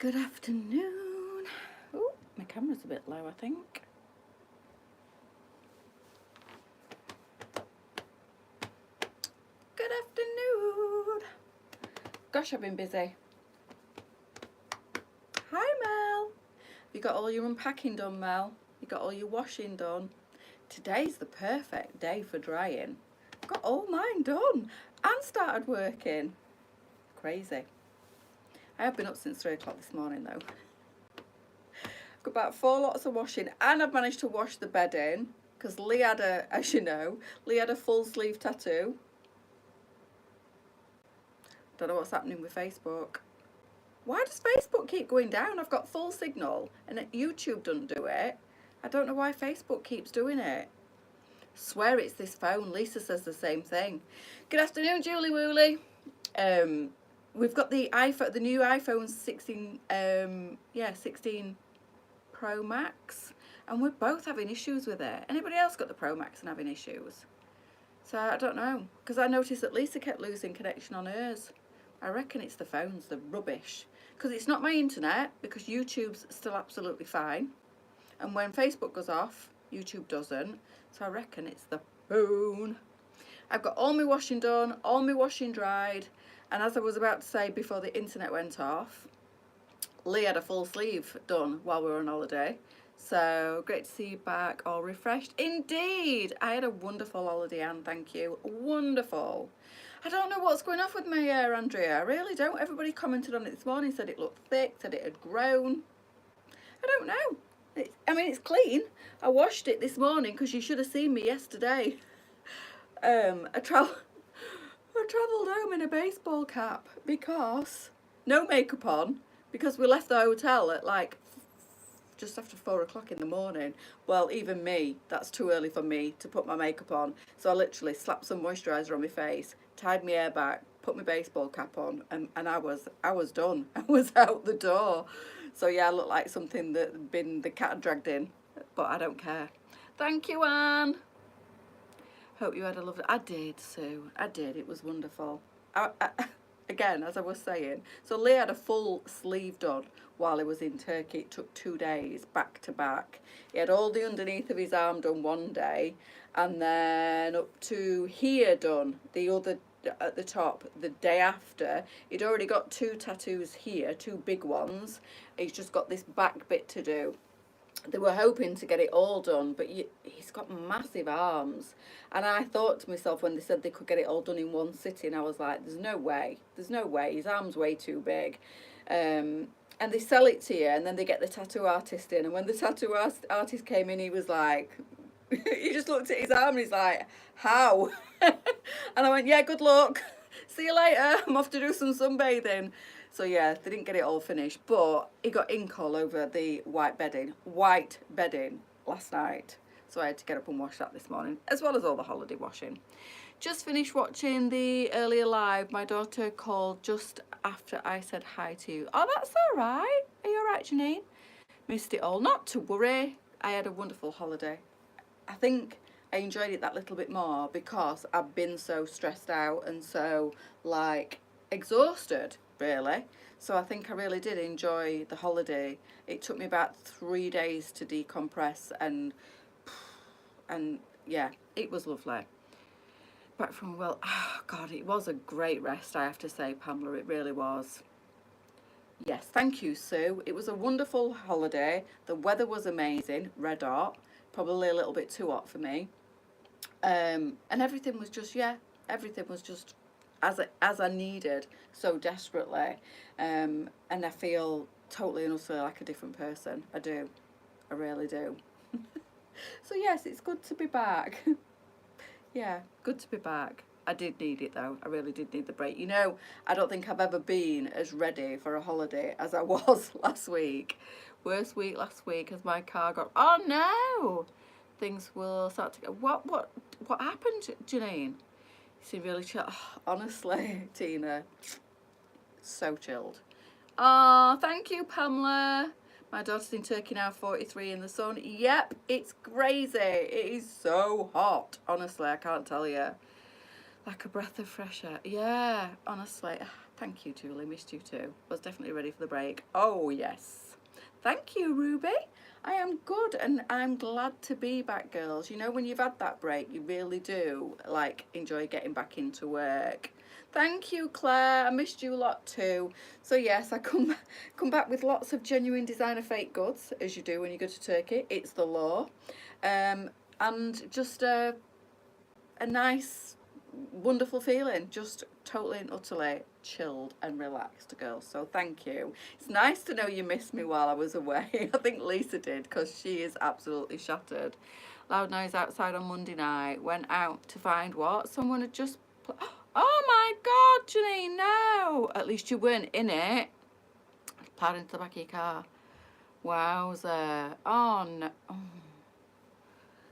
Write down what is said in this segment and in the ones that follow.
Good afternoon. Oh, my camera's a bit low, I think. Good afternoon. Gosh, I've been busy. Hi, Mel. You got all your unpacking done, Mel? You got all your washing done? Today's the perfect day for drying. Got all mine done and started working. Crazy. I have been up since 3 o'clock this morning though. Got about 4 lots of washing, and I've managed to wash the bedding because Lee had as you know, Lee had a full sleeve tattoo. Don't know what's happening with Facebook. Why does Facebook keep going down? I've got full signal and YouTube doesn't do it. I don't know why Facebook keeps doing it. Swear it's this phone. Lisa says the same thing. Good afternoon, Julie Woolley. We've got the iPhone, the new iPhone 16, 16 Pro Max, and we're both having issues with it. Anybody else got the Pro Max and having issues? So I don't know, because I noticed that Lisa kept losing connection on hers. I reckon it's the phones, the rubbish, because it's not my internet, because YouTube's still absolutely fine, and when Facebook goes off, YouTube doesn't. So I reckon it's the phone. I've got all my washing done, all my washing dried, and as I was about to say before the internet went off, Lee had a full sleeve done while we were on holiday. So great to see you back, all refreshed. Indeed, I had a wonderful holiday, Anne, thank you. Wonderful. I don't know what's going off with my hair, Andrea. I really don't. Everybody commented on it this morning, said it looked thick, said it had grown. I don't know. It's clean. I washed it this morning because you should have seen me yesterday. I travelled home in a baseball cap because no makeup on, because we left the hotel at like just after 4 o'clock in the morning. Well, even me, that's too early for me to put my makeup on. So I literally slapped some moisturiser on my face, tied my hair back, put my baseball cap on, and I was done. I was out the door. So yeah, I looked like something that the cat had dragged in, but I don't care. Thank you, Anne. Hope you had a lovely... I did, Sue. I did. It was wonderful. Again, as I was saying, so Lee had a full sleeve done while he was in Turkey. It took 2 days back to back. He had all the underneath of his arm done one day, and then up to here done the other at the top the day after. He'd already got 2 tattoos here, 2 big ones. He's just got this back bit to do. They were hoping to get it all done, but he's got massive arms. And I thought to myself, when they said they could get it all done in one sitting, I was like, there's no way. There's no way. His arm's way too big. And they sell it to you, and then they get the tattoo artist in. And when the tattoo artist came in, he was like, he just looked at his arm and he's like, how? And I went, yeah, good luck. See you later. I'm off to do some sunbathing. So yeah, they didn't get it all finished, but he got ink all over the white bedding last night. So I had to get up and wash that this morning, as well as all the holiday washing. Just finished watching the earlier live. My daughter called just after I said hi to you. Oh, that's all right. Are you all right, Janine? Missed it all. Not to worry. I had a wonderful holiday. I think I enjoyed it that little bit more because I've been so stressed out and so like exhausted, really. So I think I really did enjoy the holiday. It took me about 3 days to decompress, and yeah, it was lovely. Back from, well, oh God, it was a great rest, I have to say, Pamela. It really was. Yes, thank you, Sue. It was a wonderful holiday. The weather was amazing, red hot, probably a little bit too hot for me. And everything was just, yeah, everything was just as I needed so desperately. And I feel totally and utterly like a different person. I do. I really do. So yes, it's good to be back. Yeah, good to be back. I did need it though. I really did need the break. You know, I don't think I've ever been as ready for a holiday as I was last week. Worst week last week as my car got... Oh no! Things will start to go... What happened, Janine? You seem really chill. Oh, honestly, Tina, so chilled. Oh, thank you, Pamela. My daughter's in Turkey now, 43 in the sun. Yep, it's crazy. It is so hot. Honestly, I can't tell you. Like a breath of fresh air. Yeah, honestly. Thank you, Julie. Missed you too. Was definitely ready for the break. Oh, yes. Thank you, Ruby. I am good and I'm glad to be back, girls. You know, when you've had that break, you really do, like, enjoy getting back into work. Thank you, Claire. I missed you a lot too. So, yes, I come back with lots of genuine designer fake goods, as you do when you go to Turkey. It's the law. And just a nice, wonderful feeling. Just totally and utterly chilled and relaxed, girls. So thank you. It's nice to know you missed me while I was away. I think Lisa did, because she is absolutely shattered. Loud noise outside on Monday night. Went out to find what? Someone had just... Oh my God, Janine, no! At least you weren't in it. Plowed into the back of your car. Wowza. Oh no. Oh.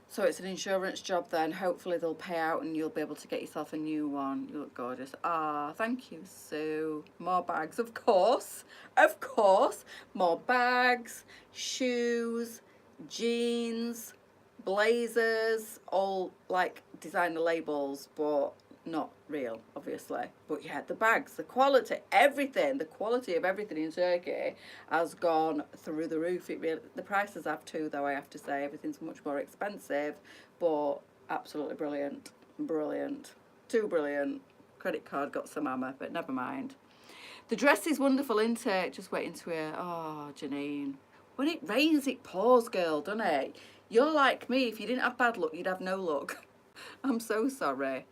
So it's an insurance job then. Hopefully they'll pay out and you'll be able to get yourself a new one. You look gorgeous. Ah, thank you, Sue. More bags, of course. Of course. More bags, shoes, jeans, blazers, all like designer labels, but not real, obviously. But yeah, the bags, the quality, everything, the quality of everything in Turkey has gone through the roof. It really, the prices have too, though, I have to say. Everything's much more expensive, but absolutely brilliant. Brilliant. Too brilliant. Credit card got some hammer, but never mind. The dress is wonderful, isn't it? Just waiting to hear. Oh, Janine. When it rains, it pours, girl, doesn't it? You're like me. If you didn't have bad luck, you'd have no luck. I'm so sorry.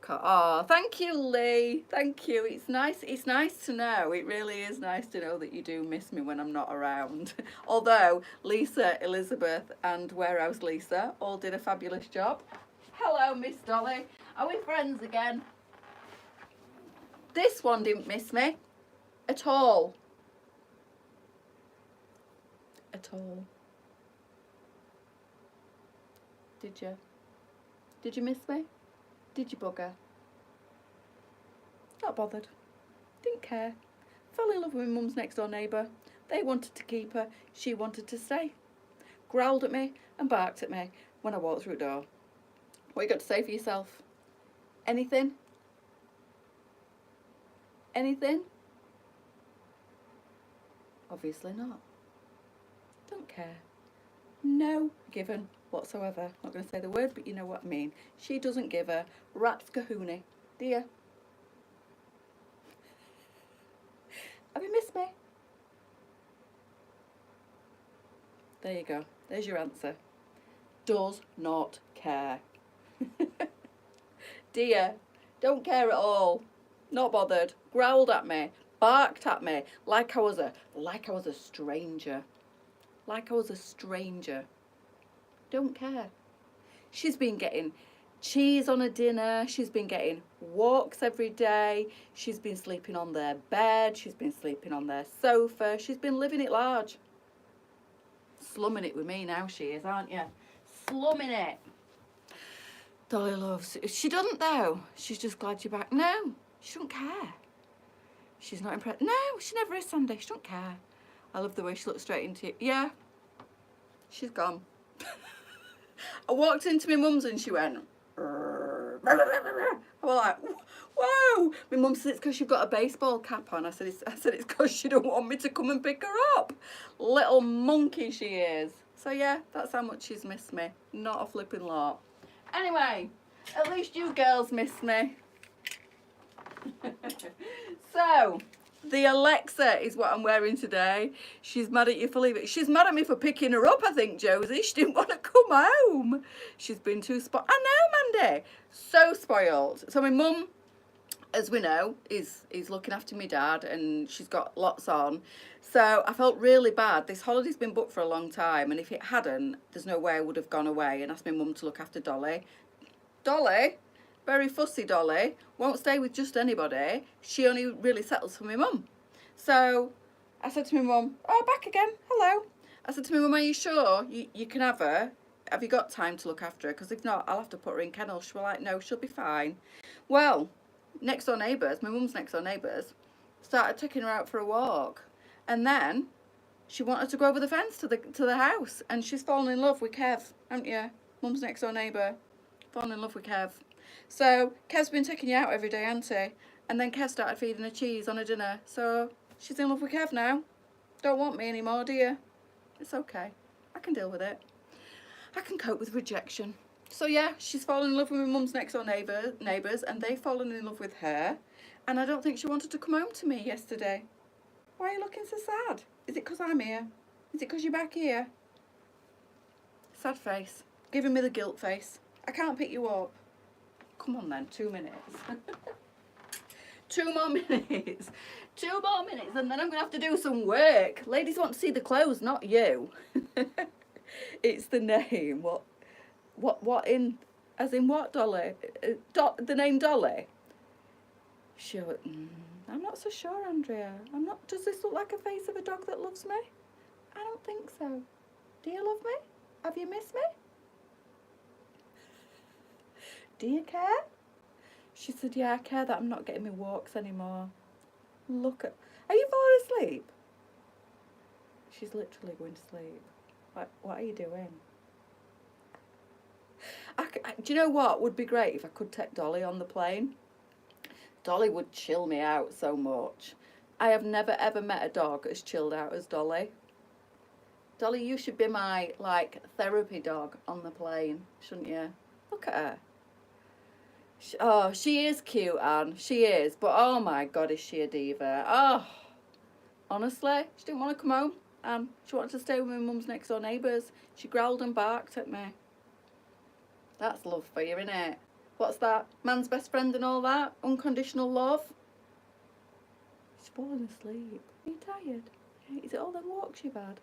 Oh, thank you, Lee. Thank you. It's nice. It's nice to know. It really is nice to know that you do miss me when I'm not around. Although Lisa, Elizabeth, and Warehouse Lisa all did a fabulous job. Hello, Miss Dolly. Are we friends again? This one didn't miss me at all. At all. Did you? Did you miss me? Did you bugger? Not bothered. Didn't care. Fell in love with my mum's next door neighbour. They wanted to keep her. She wanted to stay. Growled at me and barked at me when I walked through the door. What you got to say for yourself? Anything? Anything? Obviously not. Don't care. No given whatsoever. Not going to say the word, but you know what I mean. She doesn't give a rat's kahoonie. Do you? Have you missed me? There you go. There's your answer. Does not care. Dear, don't care at all. Not bothered. Growled at me. Barked at me like I was a stranger. Like I was a stranger. Don't care. She's been getting cheese on her dinner. She's been getting walks every day. She's been sleeping on their bed. She's been sleeping on their sofa. She's been living it large. Slumming it with me now, she is, aren't you? Slumming it. Dolly loves. She doesn't, though. She's just glad you're back. No, she don't care. She's not impressed. No, she never is, Sandy. She don't care. I love the way she looks straight into you. Yeah. She's gone. I walked into my mum's and she went. I was like, whoa. My mum said it's because you've got a baseball cap on. I said it's because she don't want me to come and pick her up. Little monkey she is. So yeah, that's how much she's missed me. Not a flipping lot. Anyway, at least you girls missed me. So, the Alexa is what I'm wearing today. She's mad at you for leaving. She's mad at me for picking her up, I think, Josie. She didn't want to come home. She's been too spoiled. I know, Mandy. So spoiled. So my mum, as we know, is looking after my dad and she's got lots on. So I felt really bad. This holiday's been booked for a long time and if it hadn't, there's no way I would have gone away and asked my mum to look after Dolly. Dolly? Very fussy Dolly, won't stay with just anybody. She only really settles for my mum. So I said to my mum, oh, back again, hello. I said to my mum, are you sure you can have her? Have you got time to look after her? Because if not, I'll have to put her in kennel. She was like, no, she'll be fine. Well, next door neighbours, my mum's next door neighbours, started taking her out for a walk. And then she wanted to go over the fence to the house. And she's fallen in love with Kev, haven't you? Mum's next door neighbour, fallen in love with Kev. So, Kev's been taking you out every day, hasn't he? And then Kev started feeding her cheese on her dinner. So she's in love with Kev now. Don't want me anymore, do you? It's okay. I can deal with it. I can cope with rejection. So yeah, she's fallen in love with my mum's next door neighbours, and they've fallen in love with her. And I don't think she wanted to come home to me yesterday. Why are you looking so sad? Is it because I'm here? Is it because you're back here? Sad face. Giving me the guilt face. I can't pick you up. Come on then, 2 minutes. 2 more minutes. 2 more minutes and then I'm going to have to do some work. Ladies want to see the clothes, not you. It's the name. What in, as in what, Dolly? The name Dolly? Sure. I'm not so sure, Andrea. I'm not. Does this look like a face of a dog that loves me? I don't think so. Do you love me? Have you missed me? Do you care? She said, yeah, I care that I'm not getting my walks anymore. Look at... Are you falling asleep? She's literally going to sleep. What are you doing? Do you know what would be great if I could take Dolly on the plane? Dolly would chill me out so much. I have never ever met a dog as chilled out as Dolly. Dolly, you should be my, like, therapy dog on the plane, shouldn't you? Look at her. Oh, she is cute, Anne. She is. But, oh, my God, is she a diva. Oh, honestly, she didn't want to come home. She wanted to stay with my mum's next door neighbours. She growled and barked at me. That's love for you, innit? What's that? Man's best friend and all that? Unconditional love? She's falling asleep. Are you tired? Is it all them walks you've had?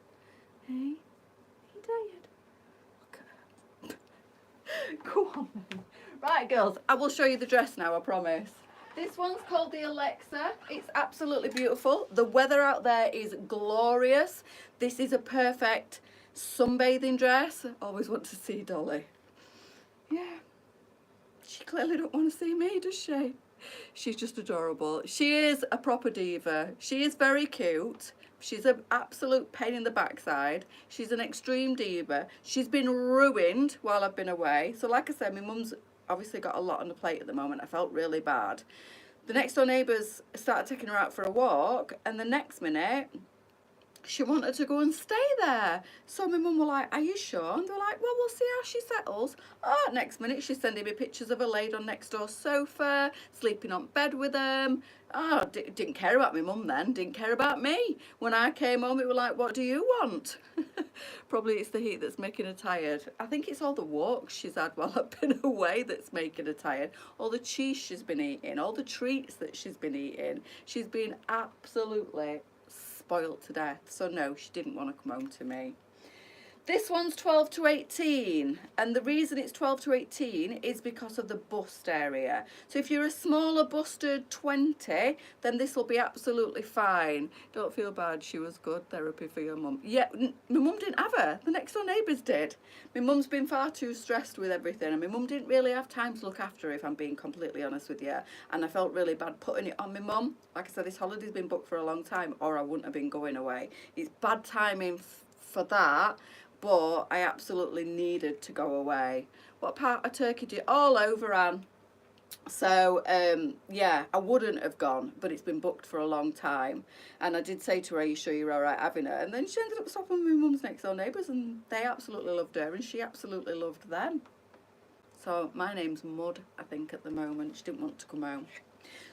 Hey? Are you tired? Look at her. Go on then. Right, girls, I will show you the dress now, I promise. This one's called the Alexa. It's absolutely beautiful. The weather out there is glorious. This is a perfect sunbathing dress. I always want to see Dolly. Yeah. She clearly don't want to see me, does she? She's just adorable. She is a proper diva. She is very cute. She's an absolute pain in the backside. She's an extreme diva. She's been ruined while I've been away. So like I said, my mum's obviously got a lot on the plate at the moment. I felt really bad. The next door neighbours started taking her out for a walk, and the next minute she wanted to go and stay there. So my mum were like, are you sure? And they were like, well, we'll see how she settles. Oh, next minute she's sending me pictures of her laid on next door sofa, sleeping on bed with them. Oh, didn't care about my mum then, didn't care about me. When I came home, it were like, what do you want? Probably it's the heat that's making her tired. I think it's all the walks she's had while I've been away that's making her tired. All the cheese she's been eating, all the treats that she's been eating. She's been absolutely spoiled to death. So no, she didn't want to come home to me. This one's 12 to 18, and the reason it's 12 to 18 is because of the bust area. So if you're a smaller busted 20, then this will be absolutely fine. Don't feel bad, she was good therapy for your mum. Yeah, my mum didn't have her, the next door neighbours did. My mum's been far too stressed with everything, and my mum didn't really have time to look after her, if I'm being completely honest with you. And I felt really bad putting it on my mum. Like I said, this holiday's been booked for a long time, or I wouldn't have been going away. It's bad timing for that. But I absolutely needed to go away. What part of Turkey do you... All over, Anne. So, yeah, I wouldn't have gone, but it's been booked for a long time. And I did say to her, are you sure you're all right having her? And then she ended up stopping with my mum's next door neighbours, and they absolutely loved her, and she absolutely loved them. So my name's Mud, I think, at the moment. She didn't want to come home.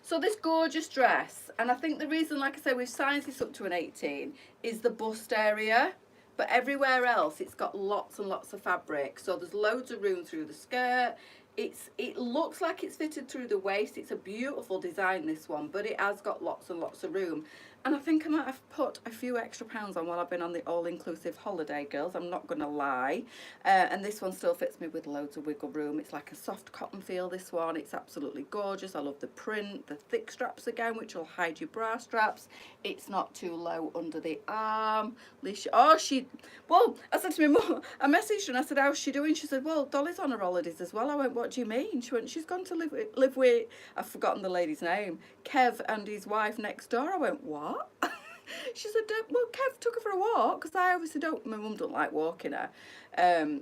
So this gorgeous dress, and I think the reason, like I say, we've sized this up to an 18, is the bust area. But everywhere else, it's got lots and lots of fabric. So there's loads of room through the skirt. It looks like it's fitted through the waist. It's a beautiful design, this one, but it has got lots and lots of room. And I think I might have put a few extra pounds on while I've been on the all-inclusive holiday, girls. I'm not going to lie. And this one still fits me with loads of wiggle room. It's like a soft cotton feel, this one. It's absolutely gorgeous. I love the print, the thick straps again, which will hide your bra straps. It's not too low under the arm. Well, I said to my mum, I messaged her and I said, how's she doing? She said, well, Dolly's on her holidays as well. I went, what do you mean? She went, she's gone to live with, I've forgotten the lady's name, Kev and his wife next door. I went, what? She said, well, Kev took her for a walk, because I obviously don't, my mum don't like walking her.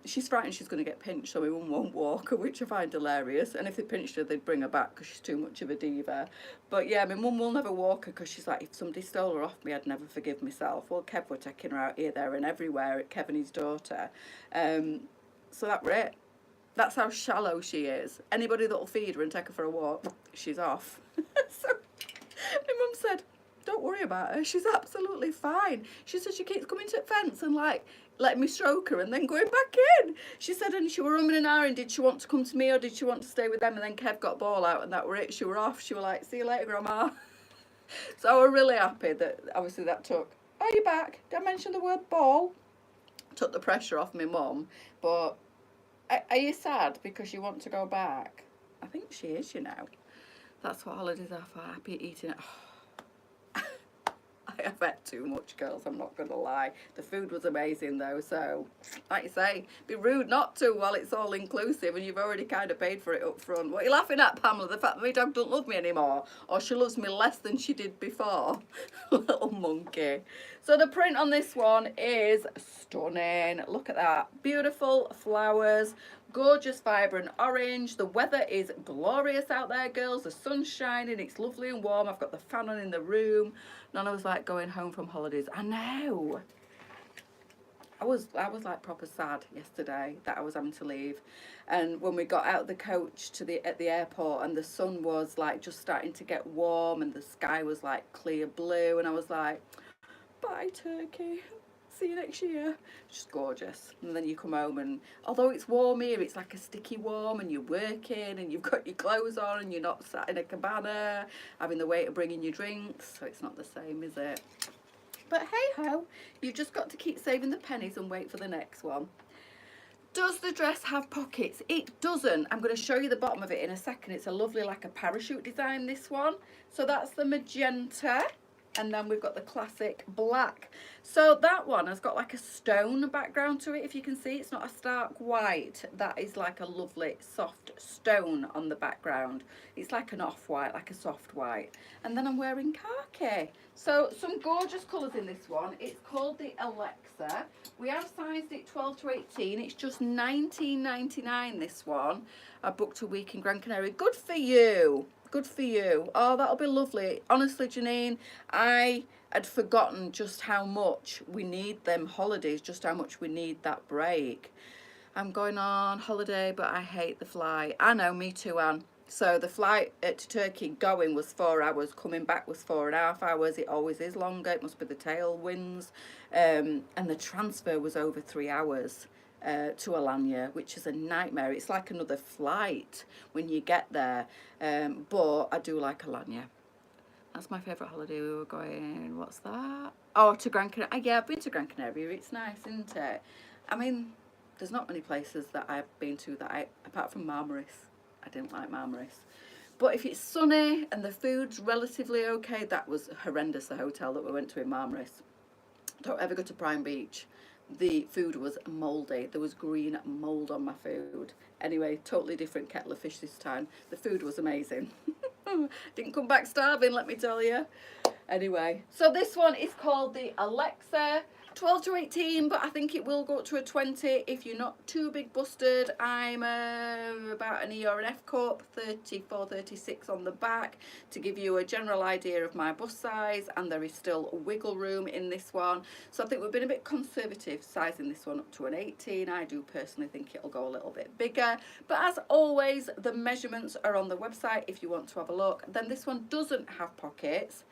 She's frightened she's going to get pinched, so my mum won't walk her, which I find hilarious. And if they pinched her, they'd bring her back because she's too much of a diva. But yeah, my mum will never walk her because she's like, if somebody stole her off me, I'd never forgive myself. Well, Kev were taking her out here, there and everywhere, at Kev and his daughter. So that were it. That's how shallow she is. Anybody that'll feed her and take her for a walk, she's off. So my mum said, don't worry about her, she's absolutely fine. She said she keeps coming to the fence and like letting me stroke her and then going back in. She said, and she were umming and ahhing, did she want to come to me or did she want to stay with them? And then Kev got ball out and that were it. She were off. She were like, see you later, Grandma. So I was really happy that obviously that took, are you back? Did I mention the word ball? Took the pressure off my mum. But are you sad because you want to go back? I think she is, you know. That's what holidays are for, happy eating it. I have had too much, girls, I'm not going to lie. The food was amazing though, so like you say, be rude not to while it's all inclusive and you've already kind of paid for it up front. What are you laughing at, Pamela? The fact that my dog don't love me anymore? Or she loves me less than she did before? Little monkey. So the print on this one is stunning. Look at that. Beautiful flowers. Gorgeous vibrant orange. The weather is glorious out there, girls. The sun's shining, it's lovely and warm. I've got the fan on in the room. None of us like going home from holidays. I know. I was like proper sad yesterday that I was having to leave. And when we got out of the coach at the airport and the sun was like just starting to get warm and the sky was like clear blue and I was like, bye Turkey. See you next year. It's just gorgeous. And then you come home and although it's warm here, it's like a sticky warm and you're working and you've got your clothes on and you're not sat in a cabana having the waiter bringing you drinks. So it's not the same, is it? But hey ho, you've just got to keep saving the pennies and wait for the next one. Does the dress have pockets? It doesn't. I'm going to show you the bottom of it in a second. It's a lovely like a parachute design, this one. So that's the magenta. And then we've got the classic black. So that one has got like a stone background to it. If you can see, it's not a stark white. That is like a lovely soft stone on the background. It's like an off-white, like a soft white. And then I'm wearing khaki. So some gorgeous colours in this one. It's called the Alexa. We have sized it 12 to 18. It's just $19.99 this one. I booked a week in Gran Canaria. Good for you. Good for you. Oh, that'll be lovely. Honestly, Janine, I had forgotten just how much we need them holidays, just how much we need that break. I'm going on holiday, but I hate the flight. I know, me too, Anne. So the flight to Turkey going was 4 hours, coming back was 4.5 hours. It always is longer. It must be the tailwinds. And the transfer was over 3 hours. To Alanya, which is a nightmare. It's like another flight when you get there, but I do like Alanya. That's my favourite holiday. We were going, what's that? Oh, to Gran Canaria. Yeah, I've been to Gran Canaria. It's nice, isn't it? I mean, there's not many places that I've been to that apart from Marmaris. I didn't like Marmaris. But if it's sunny and the food's relatively okay, that was horrendous, the hotel that we went to in Marmaris. Don't ever go to Prime Beach. The food was mouldy. There was green mould on my food. Anyway, totally different kettle of fish this time. The food was amazing. Didn't come back starving, let me tell you. Anyway, so this one is called the Alexa. 12 to 18, but I think it will go up to a 20 if you're not too big busted. I'm about an E or an F corp, 34, 36 on the back to give you a general idea of my bust size, and there is still wiggle room in this one. So I think we've been a bit conservative sizing this one up to an 18. I do personally think it'll go a little bit bigger, but as always, the measurements are on the website if you want to have a look. Then this one doesn't have pockets.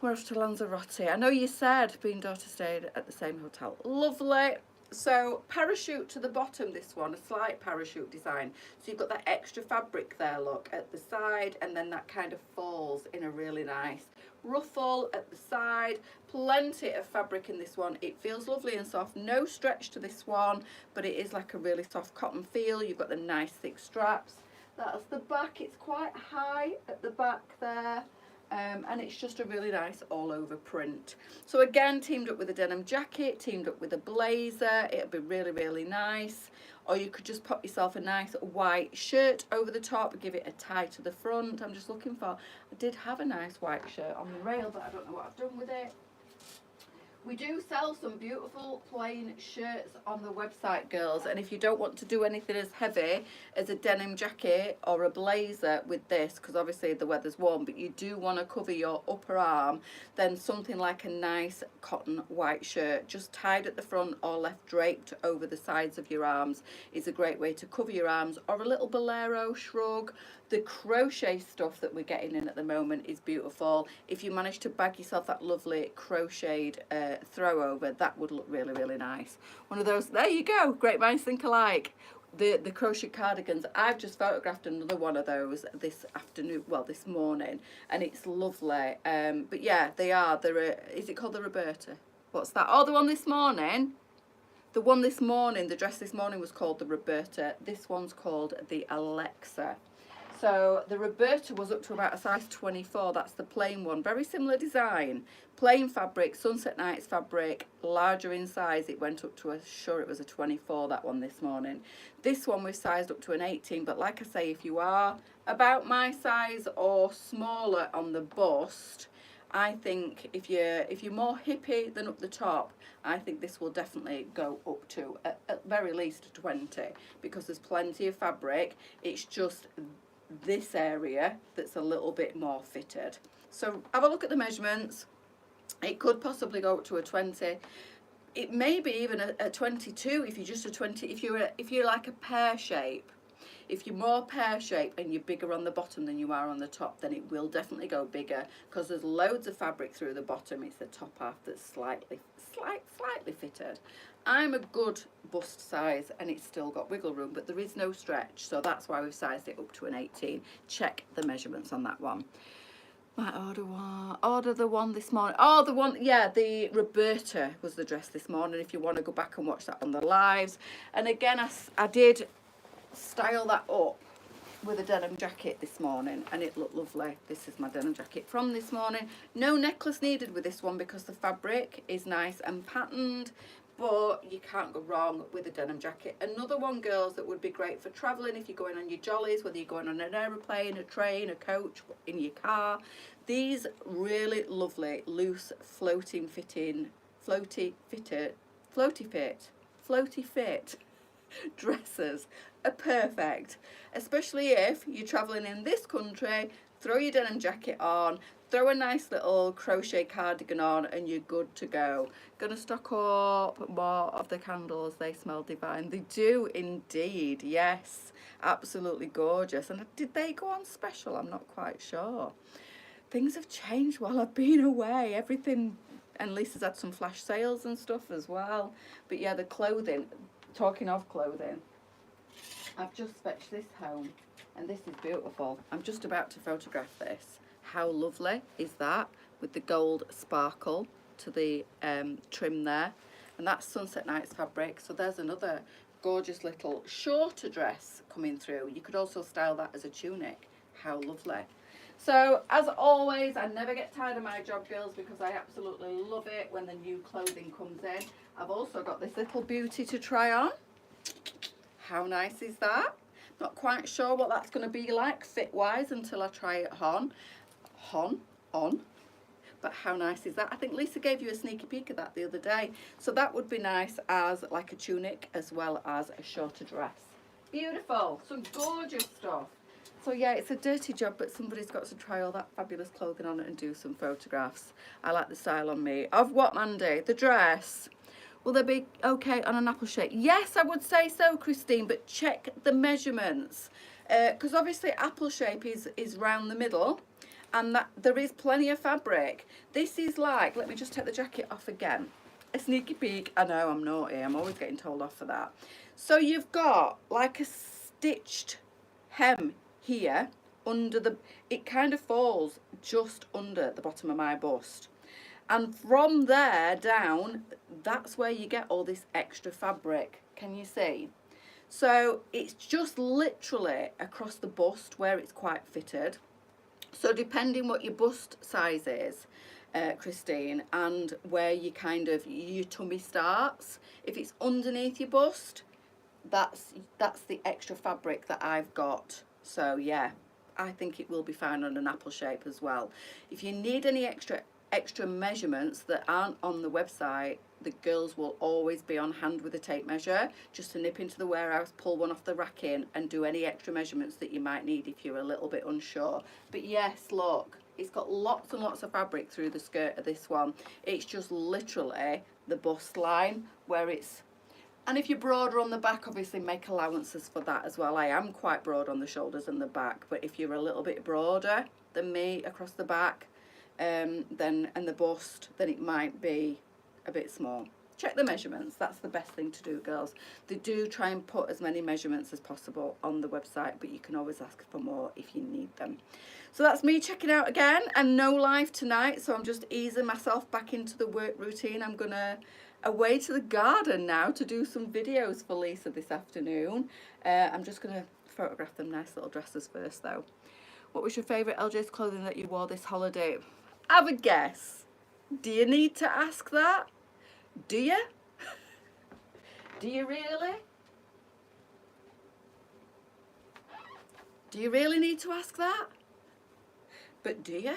We're off to Lanzarote. I know you said being daughter stayed at the same hotel. Lovely. So parachute to the bottom, this one, a slight parachute design. So you've got that extra fabric there, look, at the side, and then that kind of falls in a really nice ruffle at the side. Plenty of fabric in this one. It feels lovely and soft. No stretch to this one, but it is like a really soft cotton feel. You've got the nice thick straps. That's the back. It's quite high at the back there. And it's just a really nice all over print. So again, teamed up with a denim jacket, teamed up with a blazer. It'll be really, really nice. Or you could just pop yourself a nice white shirt over the top, give it a tie to the front. I'm just looking for, I did have a nice white shirt on the rail, but I don't know what I've done with it. We do sell some beautiful plain shirts on the website, girls, and if you don't want to do anything as heavy as a denim jacket or a blazer with this, because obviously the weather's warm, but you do want to cover your upper arm, then something like a nice cotton white shirt just tied at the front or left draped over the sides of your arms is a great way to cover your arms, or a little bolero shrug. The crochet stuff that we're getting in at the moment is beautiful. If you manage to bag yourself that lovely crocheted throw over, that would look really, really nice. One of those, there you go, great minds think alike. The crochet cardigans, I've just photographed another one of those this afternoon, well, this morning, and it's lovely. But yeah, is it called the Roberta? What's that? Oh, the one this morning. The one this morning, the dress this morning was called the Roberta. This one's called the Alexa. So the Roberta was up to about a size 24. That's the plain one. Very similar design. Plain fabric, Sunset Nights fabric, larger in size. It went up to, sure it was a 24, that one this morning. This one we've sized up to an 18. But like I say, if you are about my size or smaller on the bust, I think if you're more hippie than up the top, I think this will definitely go up to at very least 20, because there's plenty of fabric. It's just this area that's a little bit more fitted. So have a look at the measurements. It could possibly go up to a 20. It may be even a 22 if you're just a 20. If you're like a pear shape. If you're more pear shape and you're bigger on the bottom than you are on the top, then it will definitely go bigger, because there's loads of fabric through the bottom. It's the top half that's slightly fitted. I'm a good bust size and it's still got wiggle room, but there is no stretch, so that's why we've sized it up to an 18. Check the measurements on that one. Might order the one this morning. Oh, the one, yeah, the Roberta was the dress this morning, if you want to go back and watch that on the lives. And again, I did style that up with a denim jacket this morning, and it looked lovely. This is my denim jacket from this morning. No necklace needed with this one because the fabric is nice and patterned, but you can't go wrong with a denim jacket. Another one, girls, that would be great for traveling if you're going on your jollies, whether you're going on an aeroplane, a train, a coach, in your car. These really lovely loose floaty fit dresses are perfect, especially if you're traveling in this country. Throw your denim jacket on, throw a nice little crochet cardigan on, and you're good to go. Gonna stock up more of the candles. They smell divine. They do indeed, yes, absolutely gorgeous. And did they go on special? I'm not quite sure. Things have changed while I've been away. Everything, and Lisa's had some flash sales and stuff as well. But yeah, the clothing, talking of clothing, I've just fetched this home, and this is beautiful. I'm just about to photograph this. How lovely is that, with the gold sparkle to the trim there? And that's Sunset Nights fabric. So there's another gorgeous little shorter dress coming through. You could also style that as a tunic. How lovely. So as always, I never get tired of my job, girls, because I absolutely love it when the new clothing comes in. I've also got this little beauty to try on. How nice is that? Not quite sure what that's going to be like fit-wise until I try it on. But how nice is that? I think Lisa gave you a sneaky peek of that the other day. So that would be nice as like a tunic as well as a shorter dress. Beautiful. Some gorgeous stuff. So yeah, it's a dirty job, but somebody's got to try all that fabulous clothing on it and do some photographs. I like the style on me. Of what, Mandy? The dress. Will they be okay on an apple shape? Yes, I would say so, Christine, but check the measurements. Because obviously apple shape is round the middle, and that there is plenty of fabric. This is like, let me just take the jacket off again. A sneaky peek. I know, I'm naughty. I'm always getting told off for that. So you've got like a stitched hem here under the, it kind of falls just under the bottom of my bust. And from there down, that's where you get all this extra fabric. Can you see? So it's just literally across the bust where it's quite fitted. So depending what your bust size is, Christine, and where you kind of, your tummy starts, if it's underneath your bust, that's the extra fabric that I've got. So yeah, I think it will be fine on an apple shape as well. If you need any extra extra measurements that aren't on the website, the girls will always be on hand with a tape measure, just to nip into the warehouse, pull one off the rack in, and do any extra measurements that you might need if you're a little bit unsure. But yes, look, it's got lots and lots of fabric through the skirt of this one. It's just literally the bust line where it's, and if you're broader on the back, obviously make allowances for that as well. I am quite broad on the shoulders and the back, but if you're a little bit broader than me across the back, then and the bust, then it might be a bit small. Check the measurements. That's the best thing to do, girls. They do try and put as many measurements as possible on the website, but you can always ask for more if you need them. So that's me checking out again, and no live tonight, so I'm just easing myself back into the work routine. I'm gonna away to the garden now to do some videos for Lisa this afternoon. I'm just gonna photograph them nice little dresses first though. What was your favourite LJ's clothing that you wore this holiday? Have a guess. Do you need to ask that? Do you? Do you really? Do you really need to ask that? But do you?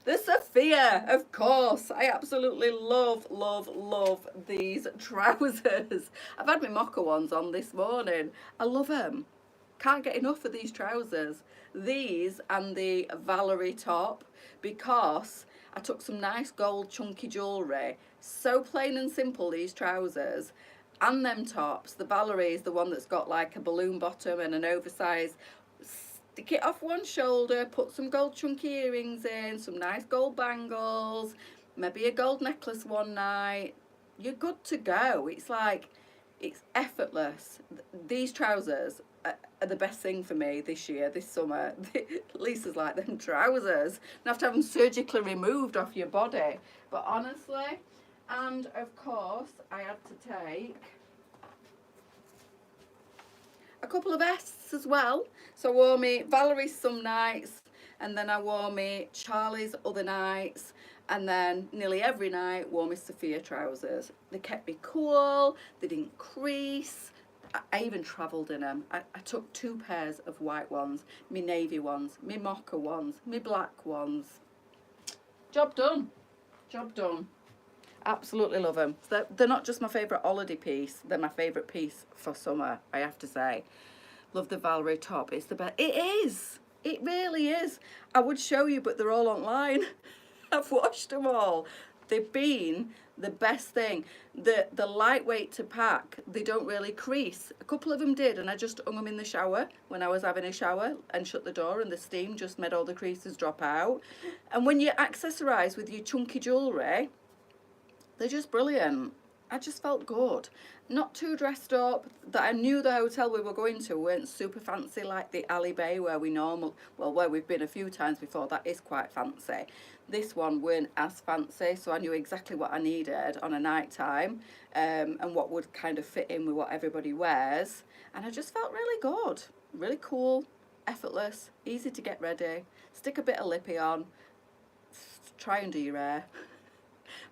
The Sophia, of course. I absolutely love, love, love these trousers. I've had my mocha ones on this morning. I love them. Can't get enough of these trousers. These and the Valerie top, because I took some nice gold chunky jewellery. So plain and simple, these trousers. And them tops. The Valerie is the one that's got like a balloon bottom and an oversized. Stick it off one shoulder, put some gold chunky earrings in, some nice gold bangles, maybe a gold necklace one night. You're good to go. It's like, it's effortless. These trousers are the best thing for me this year, this summer. Lisa's like, them trousers. You have to have them surgically removed off your body. But honestly, and of course, I had to take a couple of vests as well. So I wore me Valerie's some nights, and then I wore me Charlie's other nights, and then nearly every night wore me Sophia trousers. They kept me cool, they didn't crease. I even travelled in them. I took 2 pairs of white ones, me navy ones, me mocha ones, me black ones. Job done. Job done. Absolutely love them. They're not just my favourite holiday piece, they're my favourite piece for summer, I have to say. Love the Valerie top. It's the best. It is. It really is. I would show you, but they're all online. I've washed them all. They've been the best thing. The lightweight to pack, they don't really crease. A couple of them did, and I just hung them in the shower when I was having a shower and shut the door, and the steam just made all the creases drop out. And when you accessorise with your chunky jewellery, they're just brilliant. I just felt good. Not too dressed up. That I knew the hotel we were going to weren't super fancy like the Alley Bay where where we've been a few times before. That is quite fancy. This one weren't as fancy, so I knew exactly what I needed on a night time, and what would kind of fit in with what everybody wears. And I just felt really good. Really cool, effortless, easy to get ready. Stick a bit of lippy on. Try and do your hair.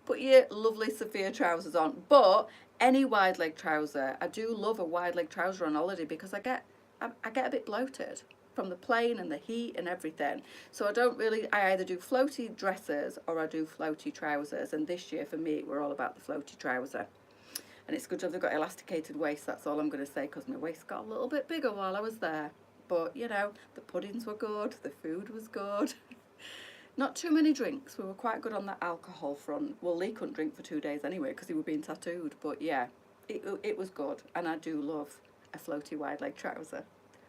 Put your lovely Sophia trousers on, but any wide leg trouser. I do love a wide leg trouser on holiday because I get a bit bloated from the plane and the heat and everything. So I either do floaty dresses or I do floaty trousers, and this year for me we're all about the floaty trouser. And it's good to have got elasticated waist, that's all I'm going to say, because my waist got a little bit bigger while I was there. But you know, the puddings were good, the food was good. Not too many drinks. We were quite good on that alcohol front. Well, Lee couldn't drink for 2 days anyway because he was being tattooed. But yeah, it was good. And I do love a floaty wide leg trouser.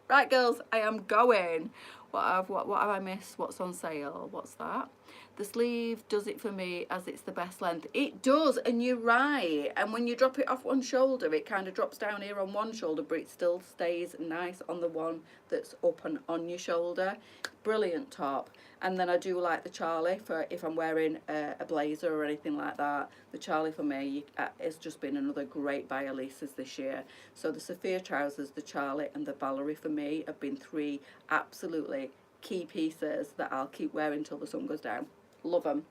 Right, girls, I am going. What have I missed? What's on sale? What's that? The sleeve does it for me as it's the best length. It does, and you're right. And when you drop it off one shoulder, it kind of drops down here on one shoulder, but it still stays nice on the one that's up and on your shoulder. Brilliant top. And then I do like the Charlie for if I'm wearing a blazer or anything like that. The Charlie for me has just been another great buy of Lisa's this year. So the Sophia trousers, the Charlie and the Valerie for me have been 3 absolutely key pieces that I'll keep wearing till the sun goes down. Love them.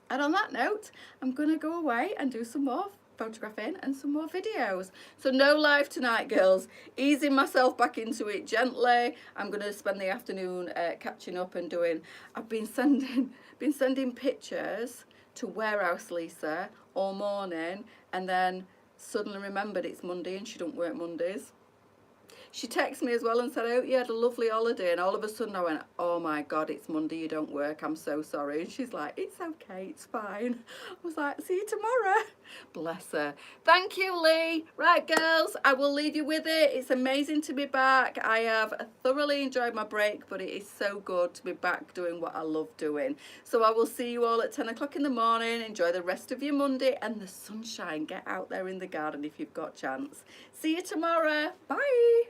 And on that note, I'm going to go away and do some more photographing and some more videos. So no live tonight, girls. Easing myself back into it gently. I'm going to spend the afternoon catching up and doing. I've been sending pictures to Warehouse Lisa all morning, and then suddenly remembered it's Monday and she don't work Mondays. She texted me as well and said, I hope you had a lovely holiday. And all of a sudden I went, oh my God, it's Monday, you don't work, I'm so sorry. And she's like, it's okay, it's fine. I was like, see you tomorrow. Bless her. Thank you, Lee. Right, girls, I will leave you with it. It's amazing to be back. I have thoroughly enjoyed my break, but it is so good to be back doing what I love doing. So I will see you all at 10 o'clock in the morning. Enjoy the rest of your Monday and the sunshine. Get out there in the garden if you've got a chance. See you tomorrow. Bye.